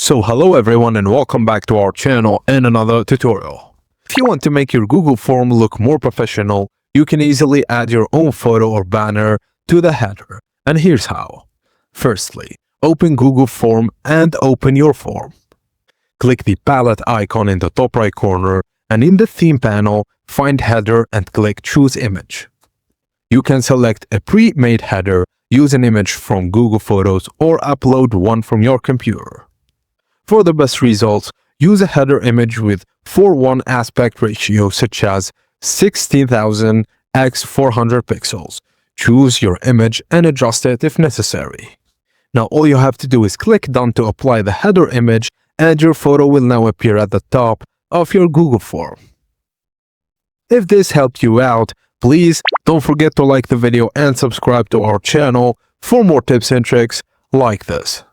So hello everyone and welcome back to our channel and another tutorial. If you want to make your Google form look more professional, you can easily add your own photo or banner to the header. And here's how. Firstly, open Google Form and open your form. Click the palette icon in the top right corner and in the theme panel, find header and click choose image. You can select a pre-made header, use an image from Google Photos or upload one from your computer. For the best results, use a header image with 4:1 aspect ratio such as 16,000 x 400 pixels. Choose your image and adjust it if necessary. Now all you have to do is click Done to apply the header image and your photo will now appear at the top of your Google form. If this helped you out, please don't forget to like the video and subscribe to our channel for more tips and tricks like this.